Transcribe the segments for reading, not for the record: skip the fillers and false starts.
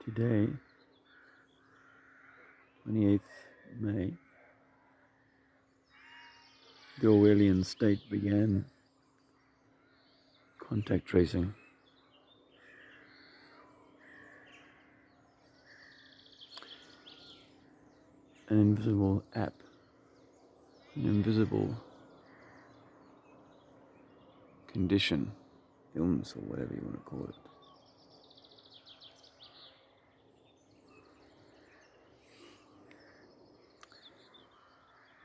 Today, 28th May, the Orwellian state began contact tracing. An invisible app, an invisible condition, illness, or whatever you want to call it.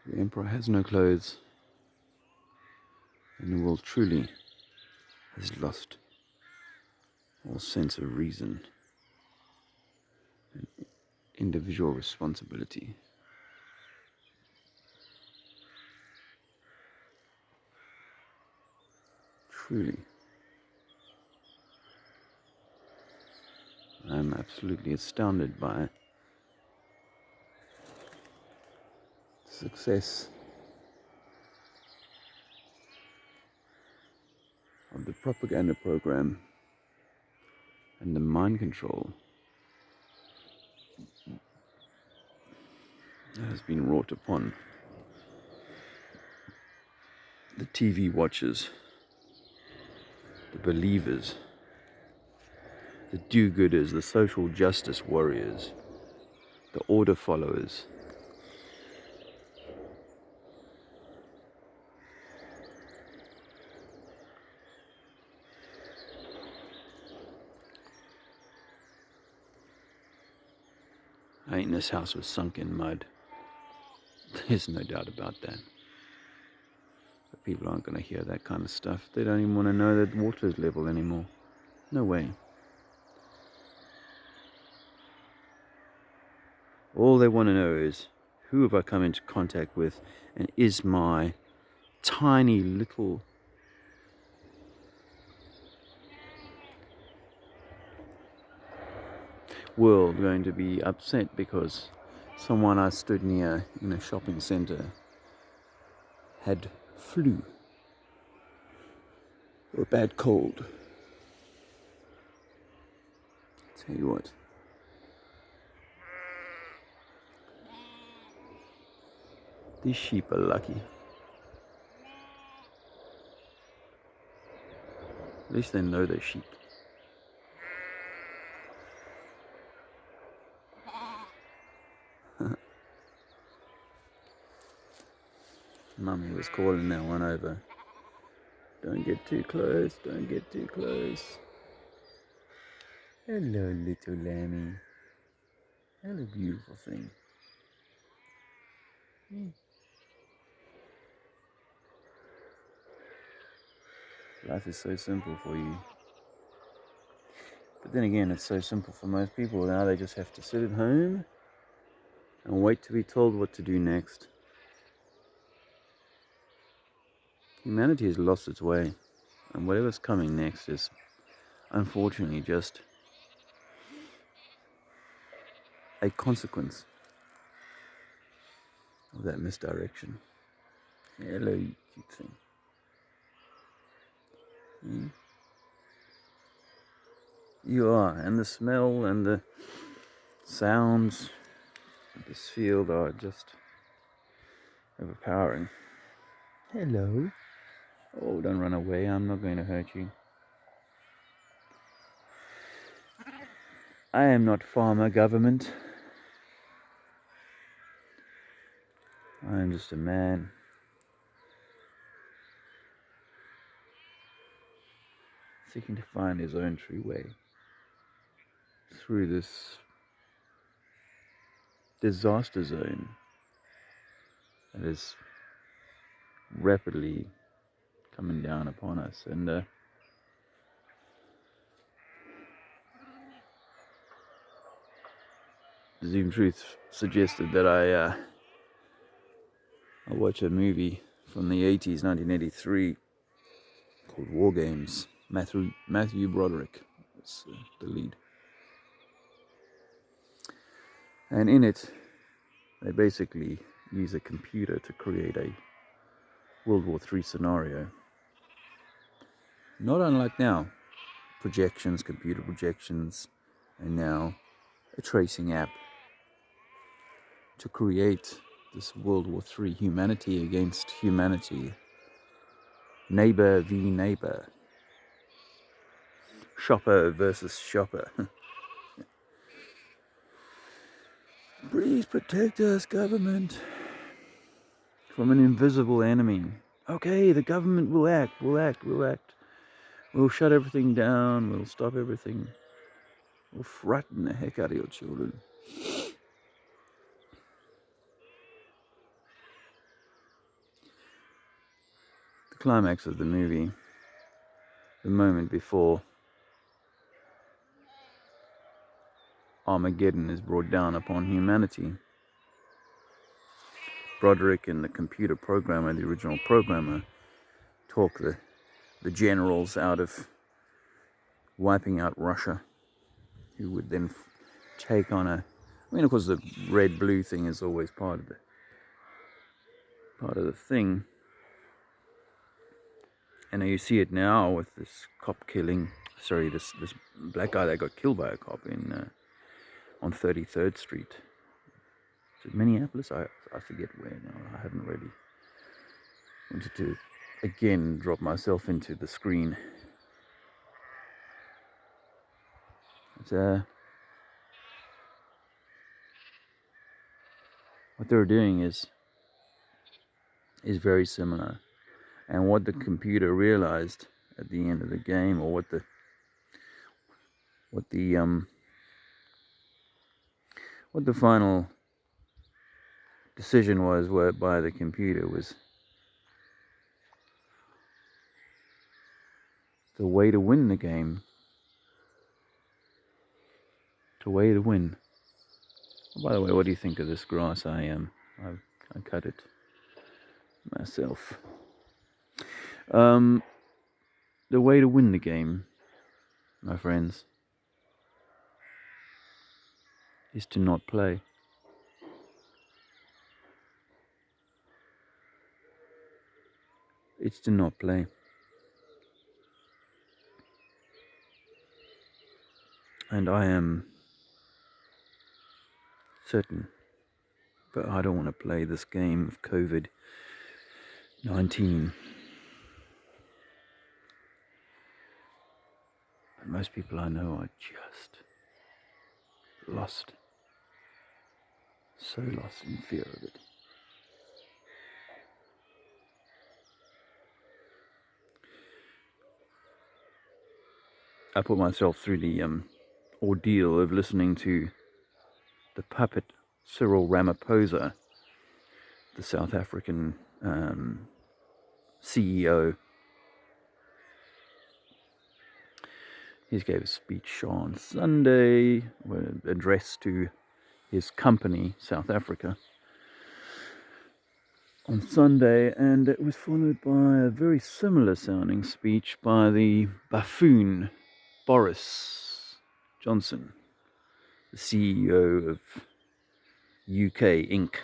The emperor has no clothes, and the world truly has lost all sense of reason and individual responsibility. Truly. I'm absolutely astounded by the success of the propaganda program and the mind control that has been wrought upon the TV watchers, the believers, the do-gooders, the social justice warriors, the order followers. This house was sunk in mud. There's no doubt about that. But people aren't going to hear that kind of stuff. They don't even want to know that water is level anymore. No way. All they want to know is, who have I come into contact with, and is my tiny little world going to be upset because someone I stood near in a shopping centre had flu or a bad cold. Tell you what, these sheep are lucky. At least they know they're sheep. Mummy was calling that one over. Don't get too close, don't get too close. Hello, little lammy. Hello, beautiful thing. Life is so simple for you. But then again, it's so simple for most people. Now they just have to sit at home and wait to be told what to do next. Humanity has lost its way, and whatever's coming next is unfortunately just a consequence of that misdirection. Hello, you cute thing. You are, and the smell and the sounds of this field are just overpowering. Hello. Oh, don't run away, I'm not going to hurt you. I am not farmer government. I am just a man seeking to find his own true way through this disaster zone that is rapidly coming down upon us. And Zoom Truth suggested that I watch a movie from the 80s, 1983, called War Games. Matthew Broderick is the lead. And in it, they basically use a computer to create a World War III scenario. Not unlike now. Projections, computer projections, and now a tracing app to create this World War III, humanity against humanity, neighbor v neighbor, shopper versus shopper. Please protect us, government, from an invisible enemy. Okay, the government will act. We'll shut everything down. We'll stop everything. We'll frighten the heck out of your children. The climax of the movie, the moment before Armageddon is brought down upon humanity. Broderick and the computer programmer, the original programmer, talk the generals out of wiping out Russia, who would then take on of course the red-blue thing is always part of the thing. And you see it now with this cop killing, this black guy that got killed by a cop on 33rd Street. Is it Minneapolis? I forget where now. I haven't really wanted to again drop myself into the screen. But, what they're doing is very similar, and what the computer realized at the end of the game, or what the final decision was by the computer was the way to win the game. The way to win. Oh, by the way, what do you think of this grass? I cut it myself. The way to win the game, my friends, is to not play. It's to not play. And I am certain that I don't want to play this game of COVID-19. But most people I know are just lost. So lost in fear of it. I put myself through the ordeal of listening to the puppet Cyril Ramaphosa, the South African CEO. He gave a speech on Sunday, addressed to his company, South Africa, on Sunday, and it was followed by a very similar sounding speech by the buffoon Boris Johnson, the CEO of UK Inc.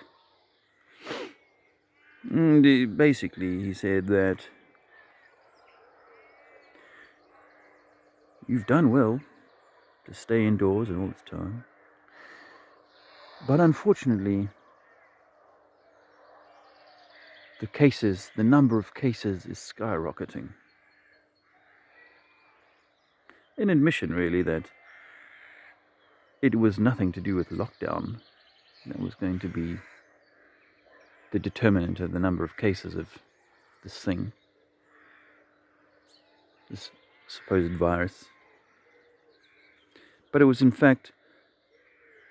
And basically, he said that you've done well to stay indoors and all this time, but unfortunately, the number of cases is skyrocketing. An admission, really, that it was nothing to do with lockdown that was going to be the determinant of the number of cases of this thing, this supposed virus. But it was, in fact,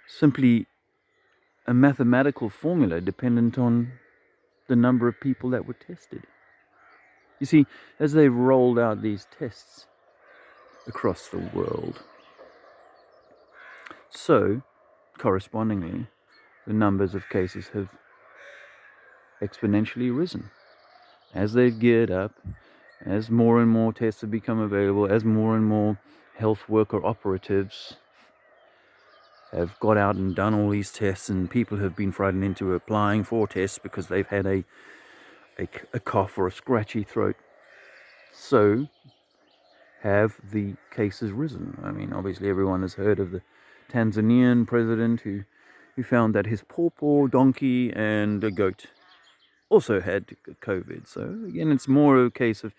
simply a mathematical formula dependent on the number of people that were tested. You see, as they've rolled out these tests across the world, so, correspondingly, the numbers of cases have exponentially risen. As they've geared up, as more and more tests have become available, as more and more health worker operatives have got out and done all these tests, and people have been frightened into applying for tests because they've had a cough or a scratchy throat, so have the cases risen. I mean, obviously everyone has heard of the Tanzanian president who found that his pawpaw, donkey, and a goat also had COVID. So again, it's more a case of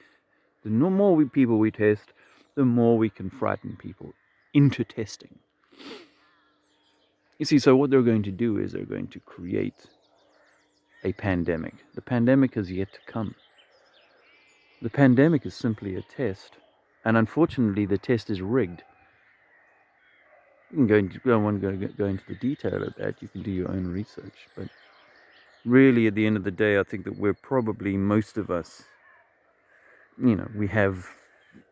the more people we test, the more we can frighten people into testing. You see, so what they're going to do is they're going to create a pandemic. The pandemic is yet to come. The pandemic is simply a test, and unfortunately, the test is rigged. You can I don't want to go into the detail of that. You can do your own research, but really, at the end of the day, I think that we're probably, most of us, we have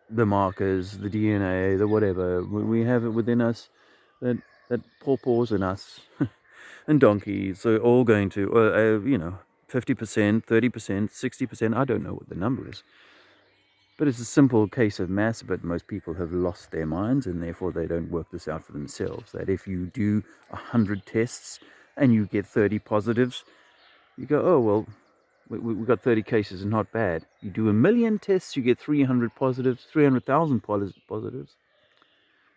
the markers, the DNA, the whatever. We have it within us that pawpaws and us and donkeys are all going to, 50%, 30%, 60%. I don't know what the number is. But it's a simple case of maths, but most people have lost their minds and therefore they don't work this out for themselves. That if you do 100 tests and you get 30 positives, you go, oh, well, we got 30 cases, not bad. You do 1,000,000 tests, you get 300 positives, 300,000 positives.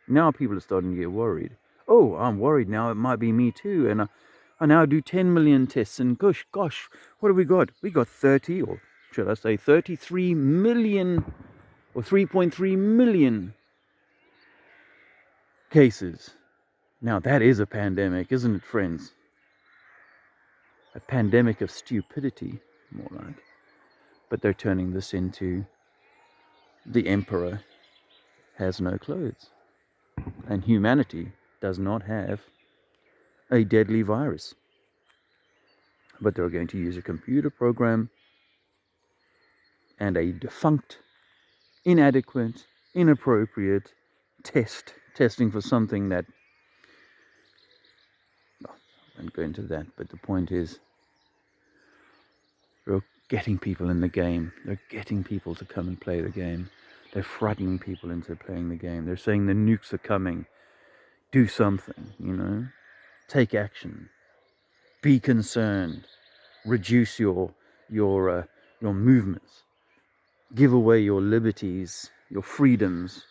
Now people are starting to get worried. Oh, I'm worried now, it might be me too. And I now do 10 million tests and gosh, what have we got? We got 30, or should I say 33 million or 3.3 million cases. Now that is a pandemic, isn't it, friends? A pandemic of stupidity, more like. But they're turning this into the emperor has no clothes. And humanity does not have a deadly virus. But they're going to use a computer program and a defunct, inadequate, inappropriate testing for something that, well, I won't go into that, but the point is, they're getting people in the game. They're getting people to come and play the game. They're frightening people into playing the game. They're saying the nukes are coming. Do something, take action. Be concerned. Reduce your movements. Give away your liberties, your freedoms,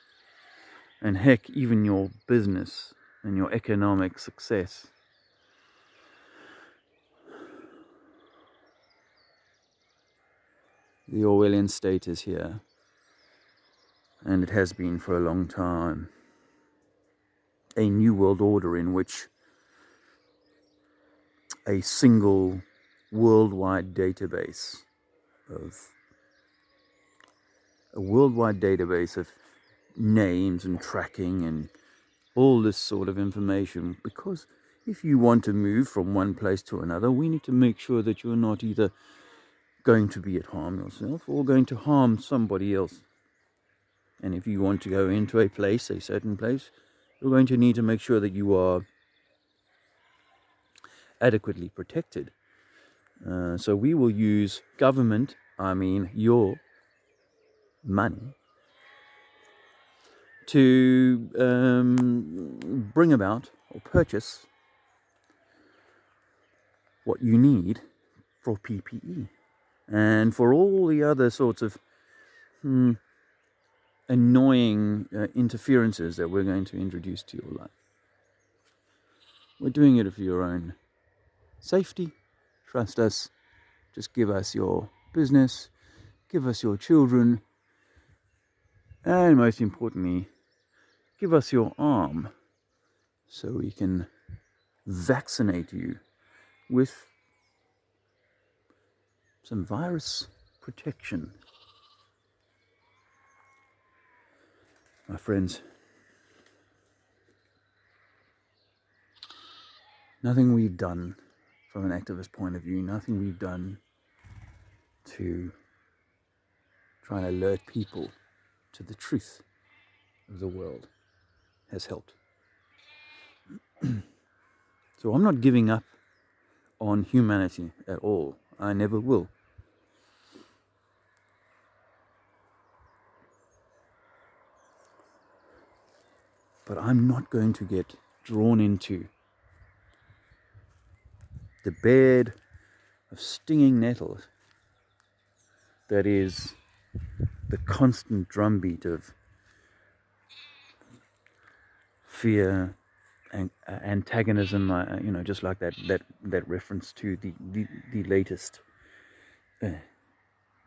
and heck, even your business and your economic success. The Orwellian state is here, and it has been for a long time. A new world order in which a single worldwide database of names and tracking and all this sort of information, because if you want to move from one place to another, we need to make sure that you're not either going to be at harm yourself or going to harm somebody else. And if you want to go into a certain place, you're going to need to make sure that you are adequately protected. So we will use government, your money, to bring about or purchase what you need for PPE and for all the other sorts of annoying interferences that we're going to introduce to your life. We're doing it for your own safety. Trust us. Just give us your business, give us your children, and most importantly, give us your arm so we can vaccinate you with some virus protection. My friends, nothing we've done from an activist point of view, nothing we've done to try and alert people to the truth of the world has helped. So I'm not giving up on humanity at all. I never will. But I'm not going to get drawn into the bed of stinging nettles that is the constant drumbeat of fear antagonism, just like that reference to the latest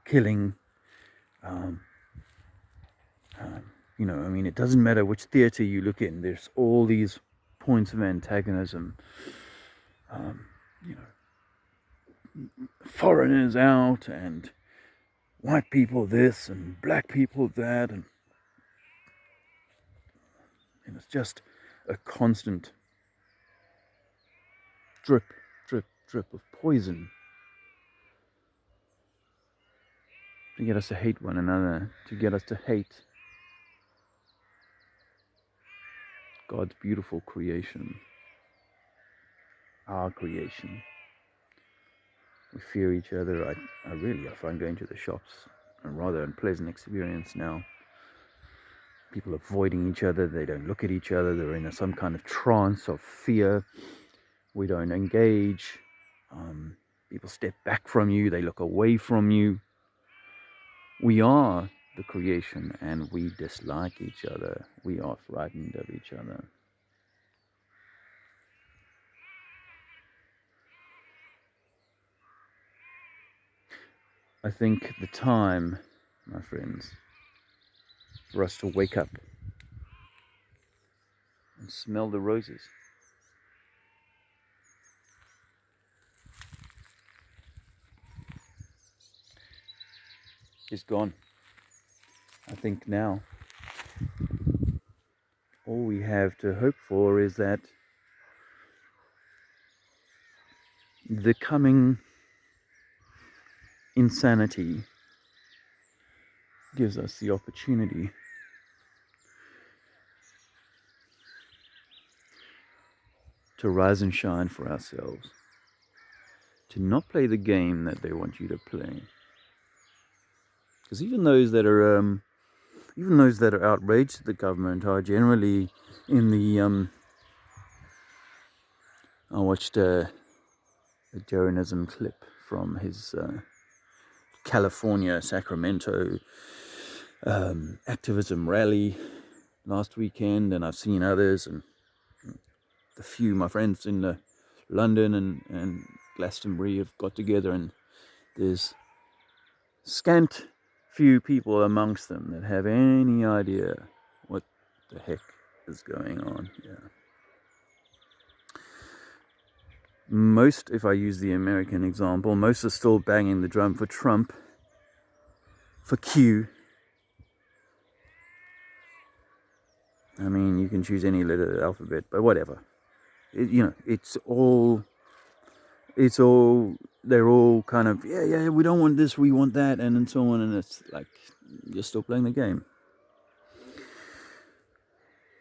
killing. It doesn't matter which theatre you look in. There's all these points of antagonism. Foreigners out, and white people this, and black people that, and it's just a constant drip, drip, drip of poison to get us to hate one another, to get us to hate God's beautiful creation, our creation. We fear each other. I find going to the shops a rather unpleasant experience now. People avoiding each other, they don't look at each other, they're in some kind of trance of fear. We don't engage. People step back from you, they look away from you. We are the creation, and we dislike each other. We are frightened of each other. I think the time, my friends, for us to wake up and smell the roses is gone. I think now all we have to hope for is that the coming insanity gives us the opportunity to rise and shine for ourselves, to not play the game that they want you to play. Because even those that are outraged at the government are generally in the I watched a Jeranism clip from his California, Sacramento activism rally last weekend, and I've seen others, and the few my friends in London and Glastonbury have got together, and there's scant few people amongst them that have any idea what the heck is going on here. Most, if I use the American example, most are still banging the drum for Trump, for Q. I mean, you can choose any letter of the alphabet, but whatever. It's all, they're all kind of, yeah, we don't want this, we want that, and so on, and it's like, you're still playing the game.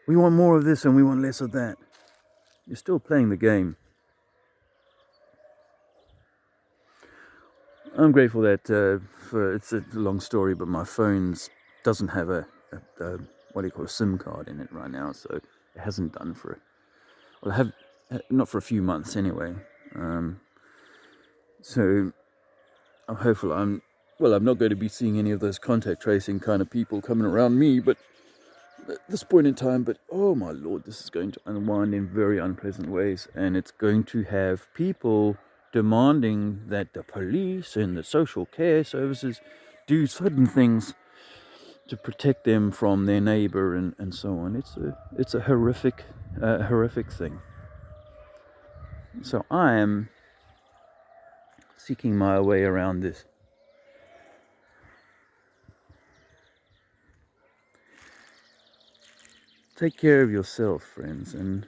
We want more of this and we want less of that. You're still playing the game. I'm grateful that it's a long story, but my phone doesn't have a SIM card in it right now, so it hasn't done for, not for a few months anyway. So I'm hopeful I'm not going to be seeing any of those contact tracing kind of people coming around me, but at this point in time, but oh my Lord, this is going to unwind in very unpleasant ways, and it's going to have people demanding that the police and the social care services do certain things to protect them from their neighbor and so on. It's a horrific thing. So I am seeking my way around this. Take care of yourself, friends, and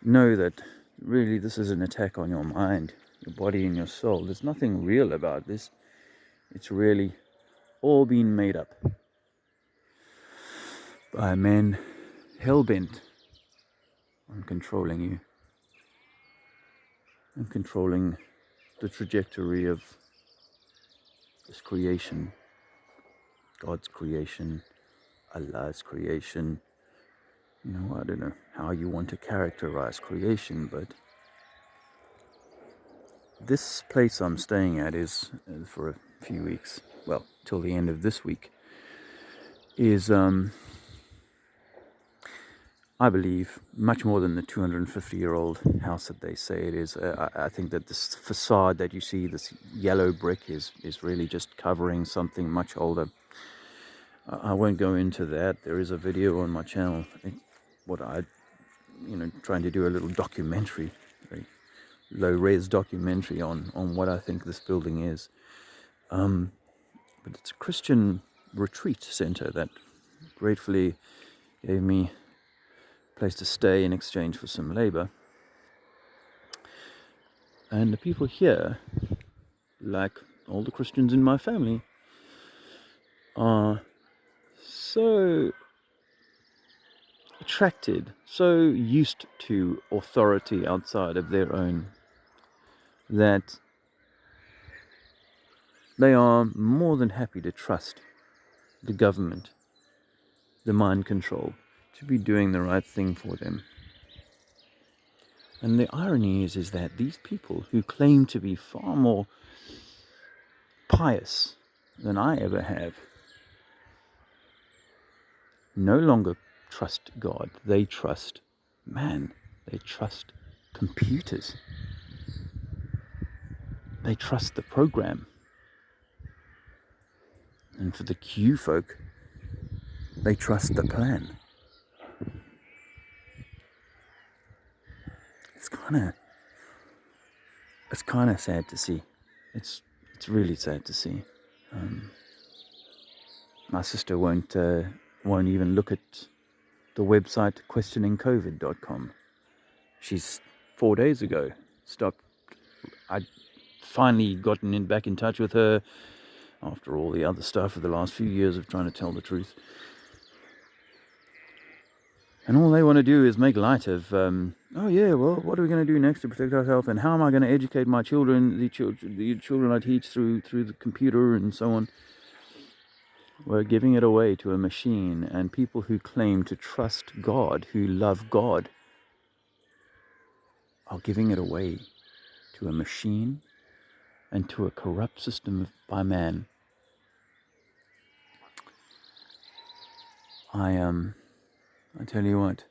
know that really this is an attack on your mind, your body and your soul. There's nothing real about this. It's really all been made up by men hell-bent on controlling you and controlling the trajectory of this creation, God's creation, Allah's creation. I don't know how you want to characterize creation, but this place I'm staying at is for a few weeks, well, till the end of this week, is I believe, much more than the 250-year-old house that they say it is. I think that this facade that you see, this yellow brick, is really just covering something much older. I won't go into that. There is a video on my channel. Trying to do a little documentary, a low-res documentary on what I think this building is. But it's a Christian retreat center that gratefully gave me a place to stay in exchange for some labor. And the people here, like all the Christians in my family, are so attracted, so used to authority outside of their own, that they are more than happy to trust the government, the mind control, to be doing the right thing for them. And the irony is that these people who claim to be far more pious than I ever have no longer trust God. They trust man. They trust computers. They trust the program. And for the Q folk, they trust the plan. It's kind of sad to see. It's really sad to see. My sister won't even look at the website questioningcovid.com. She's 4 days ago stopped. I'd finally gotten back in touch with her after all the other stuff for the last few years of trying to tell the truth. And all they want to do is make light of, oh yeah, well, what are we going to do next to protect ourselves? And how am I going to educate my children, the children I teach through the computer and so on? We're giving it away to a machine, and people who claim to trust God, who love God, are giving it away to a machine and to a corrupt system by man. I tell you what,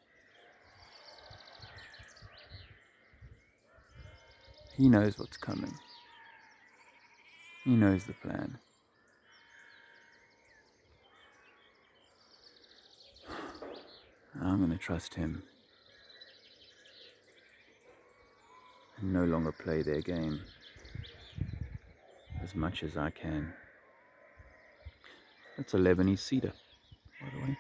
he knows what's coming. He knows the plan. I'm going to trust him and no longer play their game as much as I can. That's a Lebanese cedar, by the way.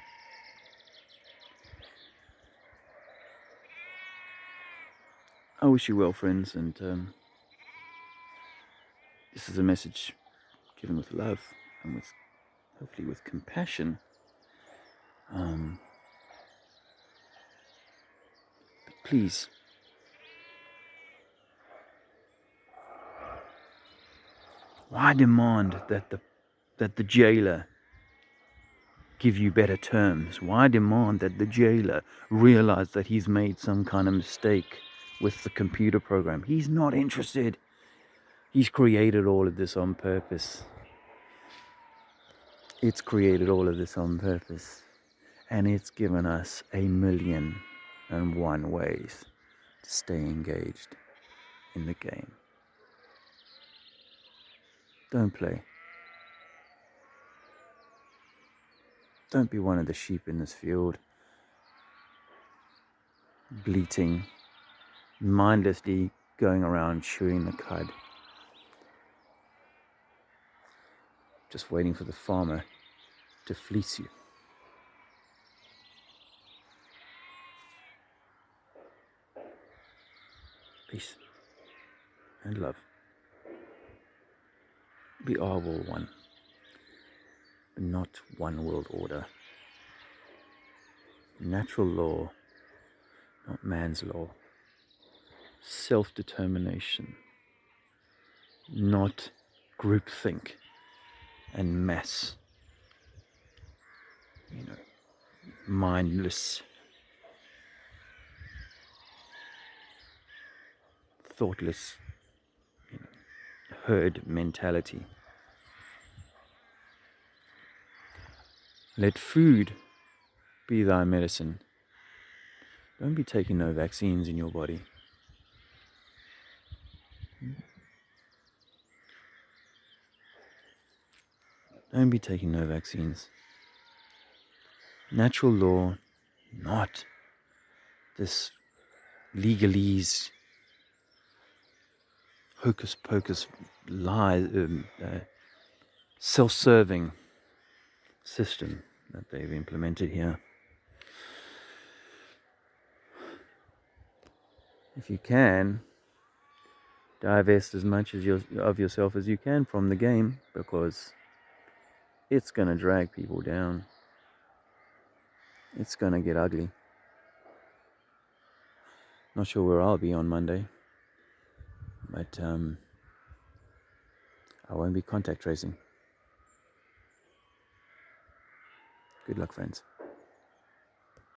I wish you well, friends, and this is a message given with love and with, hopefully, with compassion. But please, why demand that the jailer give you better terms? Why demand that the jailer realize that he's made some kind of mistake with the computer program? He's not interested. He's created all of this on purpose. It's created all of this on purpose. And it's given us 1,000,001 ways to stay engaged in the game. Don't play. Don't be one of the sheep in this field, bleating, mindlessly going around chewing the cud, just waiting for the farmer to fleece you. Peace and love. We are all one, but not one world order. Natural law, not man's law. Self-determination, not groupthink and mass. Mindless, thoughtless, herd mentality. Let food be thy medicine, Don't be taking no vaccines in your body. Don't be taking no vaccines. Natural law, not this legalese, hocus pocus, lie, self-serving system that they've implemented here. If you can, divest as much of yourself as you can from the game, because it's going to drag people down. It's going to get ugly. Not sure where I'll be on Monday, but I won't be contact tracing. Good luck, friends.